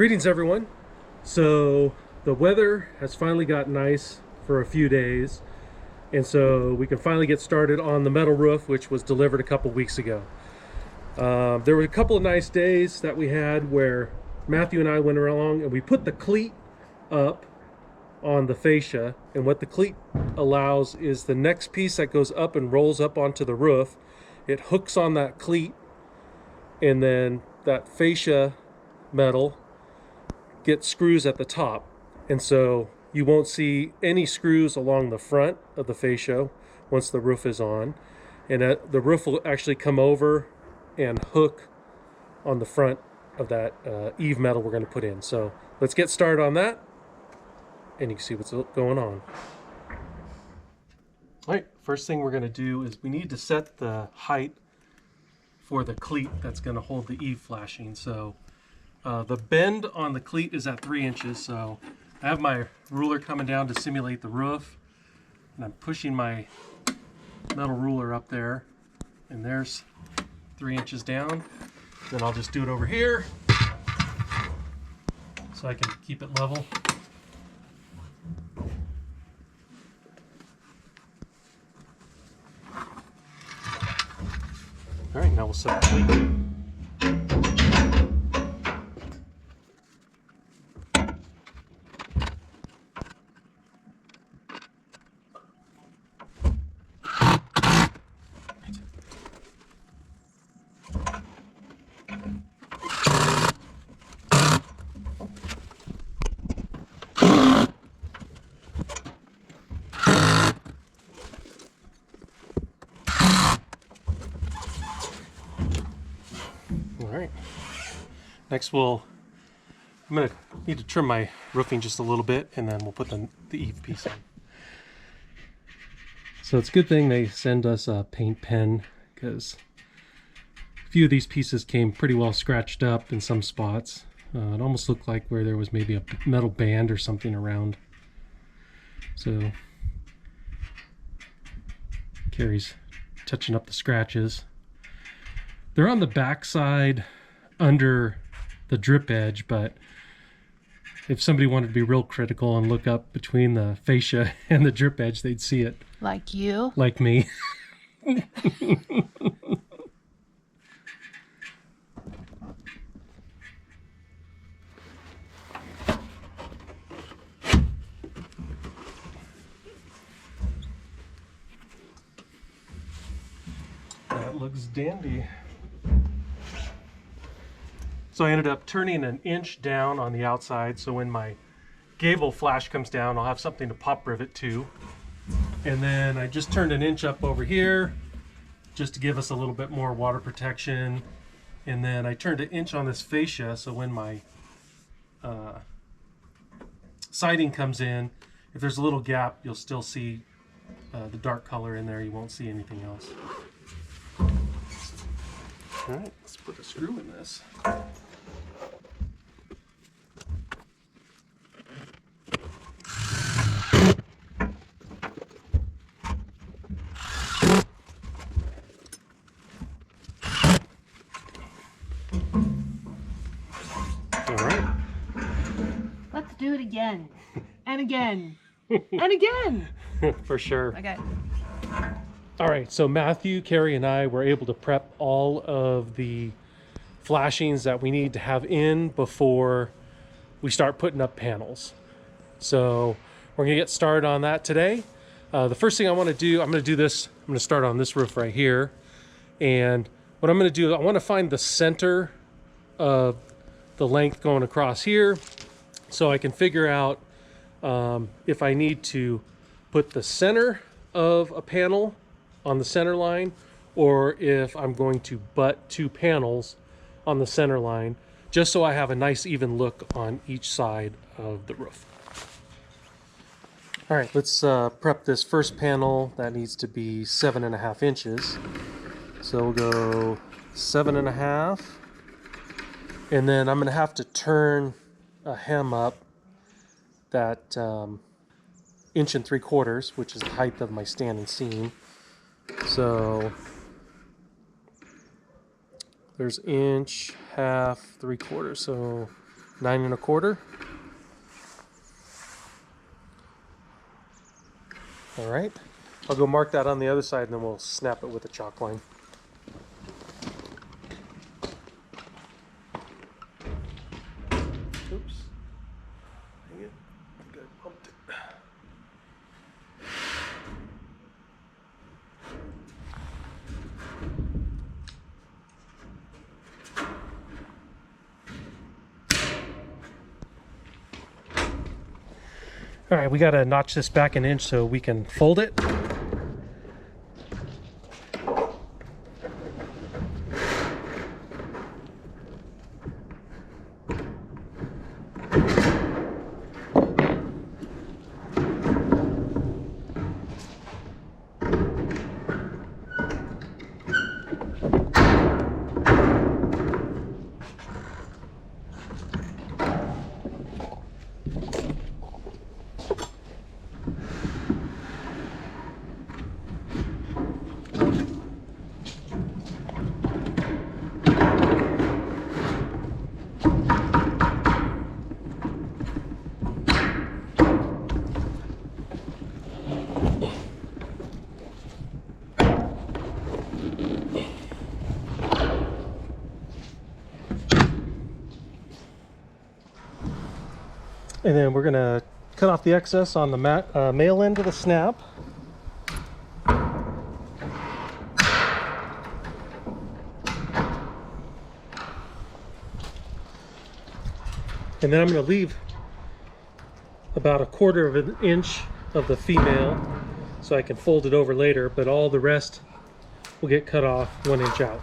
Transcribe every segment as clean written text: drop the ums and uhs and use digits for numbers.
Greetings everyone. So the weather has finally got nice for a few days, and so we can finally get started on the metal roof, which was delivered a couple weeks ago. There were a couple of nice days that we had where Matthew and I went along and we put the cleat up on the fascia, and what the cleat allows is the next piece that goes up and rolls up onto the roof, it hooks on that cleat, and then that fascia metal gets screws at the top, and so you won't see any screws along the front of the fascia once the roof is on, and the roof will actually come over and hook on the front of that eave metal we're going to put in. So let's get started on that, and you can see what's going on. All right, first thing we're going to do is we need to set the height for the cleat that's going to hold the eave flashing. So the bend on the cleat is at 3 inches, so I have my ruler coming down to simulate the roof, and I'm pushing my metal ruler up there, and there's 3 inches down. Then I'll just do it over here so I can keep it level. All right, now we'll set the cleat. Alright, next I'm going to need to trim my roofing just a little bit, and then we'll put the eave piece on. So it's a good thing they send us a paint pen, because a few of these pieces came pretty well scratched up in some spots. It almost looked like where there was maybe a metal band or something around. So Carrie's touching up the scratches. They're on the back side under the drip edge, but if somebody wanted to be real critical and look up between the fascia and the drip edge, they'd see it. Like you? Like me. That looks dandy. So I ended up turning an inch down on the outside, so when my gable flash comes down, I'll have something to pop rivet to. And then I just turned an inch up over here just to give us a little bit more water protection. And then I turned an inch on this fascia, so when my siding comes in, if there's a little gap, you'll still see the dark color in there. You won't see anything else. All right, let's put a screw in this. All right. Let's do it again. And again. And again. For sure. Okay. All right, so Matthew, Carrie, and I were able to prep all of the flashings that we need to have in before we start putting up panels. So we're gonna get started on that today. The first thing I want to do, I'm going to start on this roof right here. And what I'm going to do, I want to find the center of the length going across here, so I can figure out if I need to put the center of a panel on the center line, or if I'm going to butt 2 panels on the center line, just so I have a nice even look on each side of the roof. All right, let's prep this first panel. That needs to be 7.5 inches. So we'll go 7.5, and then I'm gonna have to turn a hem up that 1 3/4 inches, which is the height of my standing seam. So there's 1.5 inches, 3/4. So 9 1/4. All right, I'll go mark that on the other side and then we'll snap it with a chalk line. Oops. Dang it. I bumped it. All right, we got to notch this back an inch so we can fold it. And then we're gonna cut off the excess on the male end of the snap. And then I'm gonna leave about 1/4 of an inch of the female so I can fold it over later, but all the rest will get cut off 1 inch out.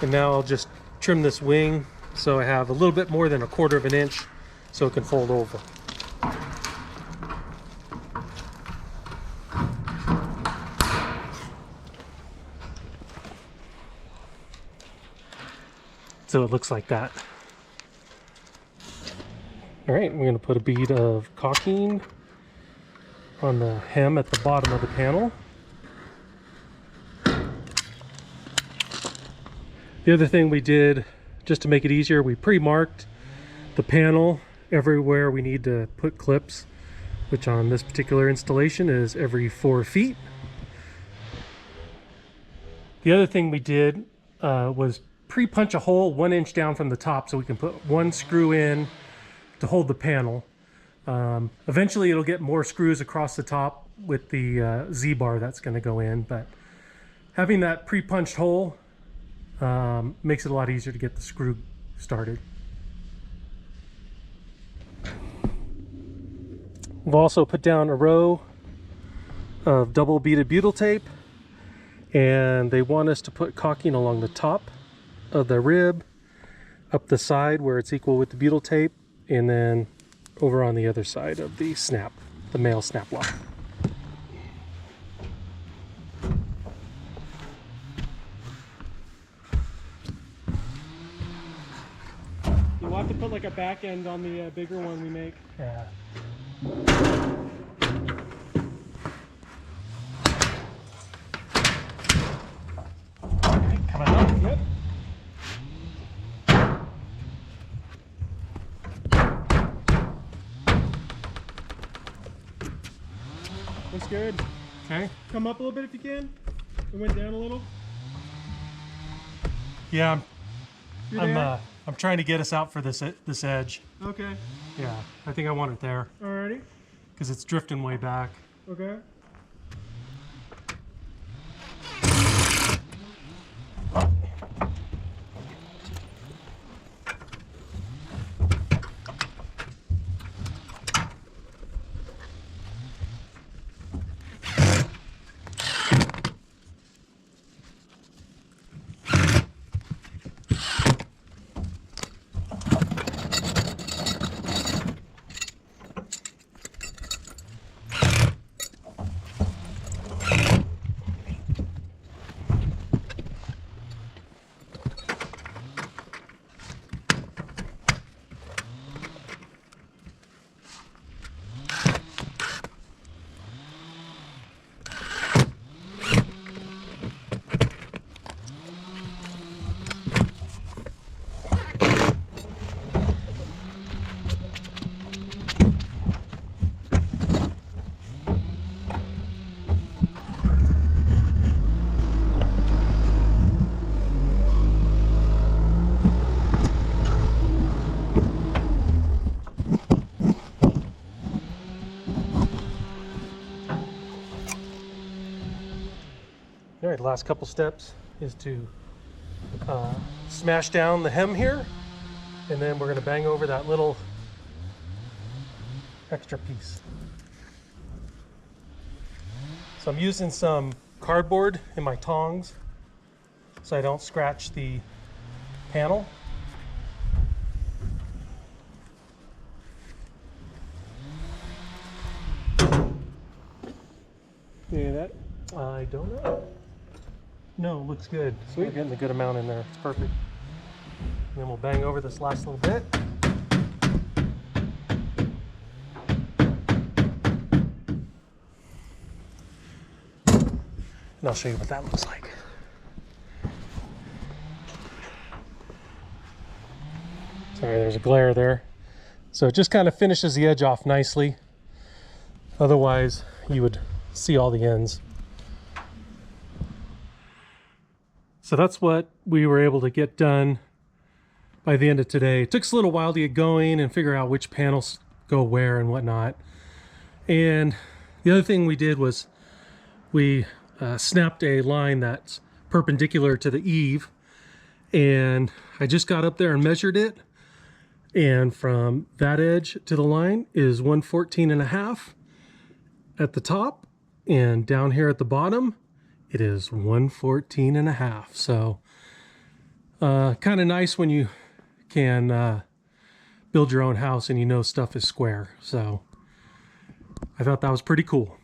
And now I'll just trim this wing so I have a little bit more than 1/4 of an inch so it can fold over. So it looks like that. All right, we're gonna put a bead of caulking on the hem at the bottom of the panel. The other thing we did, just to make it easier, we pre-marked the panel everywhere we need to put clips, which on this particular installation is every 4 feet. The other thing we did was pre-punch a hole 1 inch down from the top so we can put 1 screw in to hold the panel. Eventually it'll get more screws across the top with the Z-bar that's going to go in, but having that pre-punched hole makes it a lot easier to get the screw started. We've also put down a row of double beaded butyl tape, and they want us to put caulking along the top of the rib, up the side where it's equal with the butyl tape, and then over on the other side of the snap, the male snap lock. We'll have to put like a back end on the bigger one we make. Yeah. Coming up. Yep. Looks good. Okay. Come up a little bit if you can. It went down a little. Yeah, You're there? I'm trying to get us out for this edge. Okay. Yeah, I think I want it there Alrighty. because it's drifting way back. Okay. the last couple steps is to smash down the hem here, and then we're going to bang over that little extra piece. So I'm using some cardboard in my tongs so I don't scratch the panel. Yeah, that. I don't know. No, looks good. Sweet. We're getting a good amount in there. It's perfect. And then we'll bang over this last little bit. And I'll show you what that looks like. Sorry, there's a glare there. So it just kind of finishes the edge off nicely. Otherwise, you would see all the ends. So that's what we were able to get done by the end of today. It took us a little while to get going and figure out which panels go where and whatnot. And the other thing we did was we snapped a line that's perpendicular to the eave, and I just got up there and measured it, and from that edge to the line is 114.5 at the top, and down here at the bottom it is 114.5. So kind of nice when you can build your own house and you know stuff is square. So I thought that was pretty cool.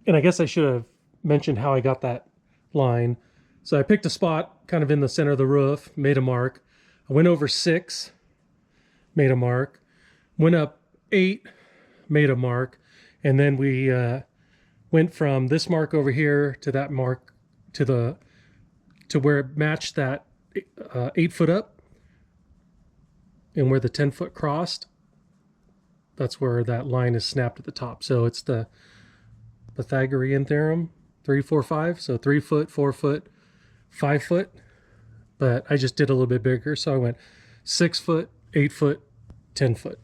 And I guess I should have mentioned how I got that line. So I picked a spot kind of in the center of the roof, made a mark. I went over 6, made a mark. Went up 8, made a mark. And then we went from this mark over here to that mark to where it matched that 8 foot up, and where the 10 foot crossed, that's where that line is snapped at the top. So it's the Pythagorean theorem, 3, 4, 5. So 3 foot, 4 foot, 5 foot. But I just did a little bit bigger, so I went 6 foot, 8 foot, 10 foot.